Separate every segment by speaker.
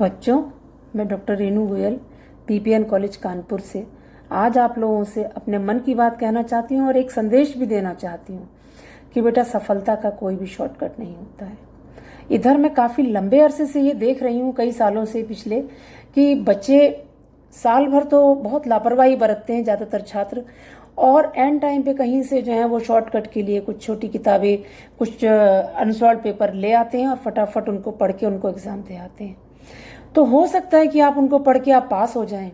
Speaker 1: बच्चों, मैं doctor Renu Goyal PPN college Kanpur से आज आप लोगों से अपने मन की बात कहना चाहती हूँ और एक संदेश भी देना चाहती हूँ कि बेटा सफलता का कोई भी शॉर्टकट नहीं होता है। इधर मैं काफ़ी लंबे अरसे से ये देख रही हूँ, कई सालों से पिछले, कि बच्चे साल भर तो बहुत लापरवाही बरतते हैं ज़्यादातर छात्र, और एंड टाइम पे कहीं से जो है वो शॉर्टकट के लिए कुछ छोटी किताबें, कुछ अनसॉल्व पेपर ले आते हैं और फटाफट उनको पढ़ के उनको एग्ज़ाम दे आते हैं। तो हो सकता है कि आप उनको पढ़ के आप पास हो जाएं,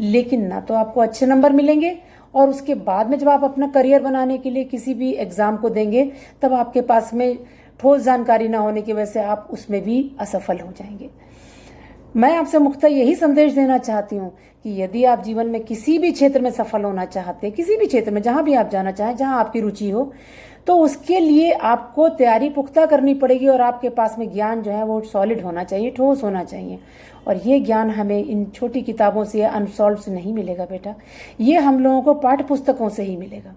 Speaker 1: लेकिन ना तो आपको अच्छे नंबर मिलेंगे, और उसके बाद में जब आप अपना करियर बनाने के लिए किसी भी एग्ज़ाम को देंगे तब आपके पास में ठोस जानकारी ना होने की वजह से आप उसमें भी असफल हो जाएंगे। मैं आपसे मुख्यतः यही संदेश देना चाहती हूँ कि यदि आप जीवन में किसी भी क्षेत्र में सफल होना चाहते हैं, किसी भी क्षेत्र में जहाँ भी आप जाना चाहें, जहाँ आपकी रुचि हो, तो उसके लिए आपको तैयारी पुख्ता करनी पड़ेगी और आपके पास में ज्ञान जो है वो सॉलिड होना चाहिए, ठोस होना चाहिए। और ये ज्ञान हमें इन छोटी किताबों से या अनसॉल्व से नहीं मिलेगा बेटा, ये हम लोगों को पाठ्य पुस्तकों से ही मिलेगा।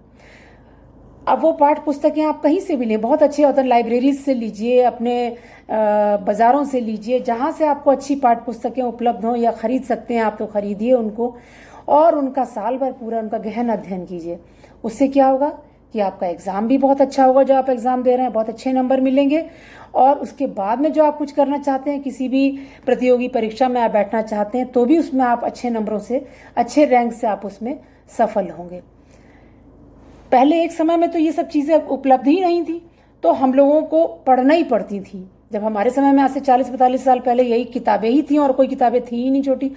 Speaker 1: अब वो पाठ्य पुस्तकें आप कहीं से भी लें, बहुत अच्छे ऑथर लाइब्रेरीज से लीजिए, अपने बाज़ारों से लीजिए, जहाँ से आपको अच्छी पाठ्य पुस्तकें उपलब्ध हों या ख़रीद सकते हैं आप तो ख़रीदिए उनको, और उनका साल भर पूरा उनका गहन अध्ययन कीजिए। उससे क्या होगा कि आपका एग्ज़ाम भी बहुत अच्छा होगा, जो आप एग्ज़ाम दे रहे हैं बहुत अच्छे नंबर मिलेंगे, और उसके बाद में जो आप कुछ करना चाहते हैं, किसी भी प्रतियोगी परीक्षा में आप बैठना चाहते हैं, तो भी उसमें आप अच्छे नंबरों से, अच्छे रैंक से आप उसमें सफल होंगे। पहले एक समय में तो ये सब चीज़ें उपलब्ध ही नहीं थी, तो हम लोगों को पढ़ना ही पड़ती थी। जब हमारे समय में आज से 40-45 साल पहले यही किताबें ही थी और कोई किताबें थी ही नहीं छोटी,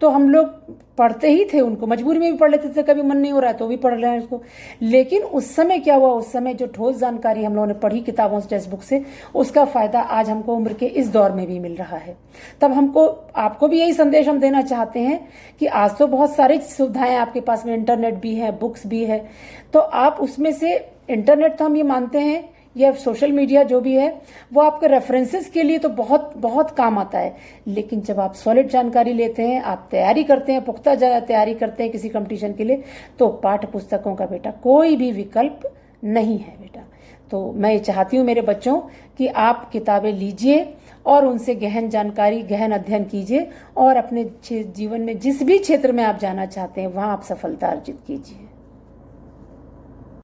Speaker 1: तो हम लोग पढ़ते ही थे उनको, मजबूरी में भी पढ़ लेते थे, कभी मन नहीं हो रहा है तो भी पढ़ रहे हैं उसको। लेकिन उस समय क्या हुआ, उस समय जो ठोस जानकारी हम लोगों ने पढ़ी किताबों से, टेक्स्ट बुक से, उसका फ़ायदा आज हमको उम्र के इस दौर में भी मिल रहा है। तब हमको, आपको भी यही संदेश हम देना चाहते हैं कि आज तो बहुत सारी सुविधाएं आपके पास में, इंटरनेट भी है, बुक्स भी है, तो आप उसमें से, इंटरनेट तो हम ये मानते हैं या सोशल मीडिया जो भी है वो आपके रेफरेंसेस के लिए तो बहुत बहुत काम आता है, लेकिन जब आप सॉलिड जानकारी लेते हैं, आप तैयारी करते हैं, पुख्ता तैयारी करते हैं किसी कंपटीशन के लिए, तो पाठ्य पुस्तकों का बेटा कोई भी विकल्प नहीं है बेटा। तो मैं ये चाहती हूँ मेरे बच्चों कि आप किताबें लीजिए और उनसे गहन जानकारी, गहन अध्ययन कीजिए, और अपने जीवन में जिस भी क्षेत्र में आप जाना चाहते हैं वहाँ आप सफलता अर्जित कीजिए।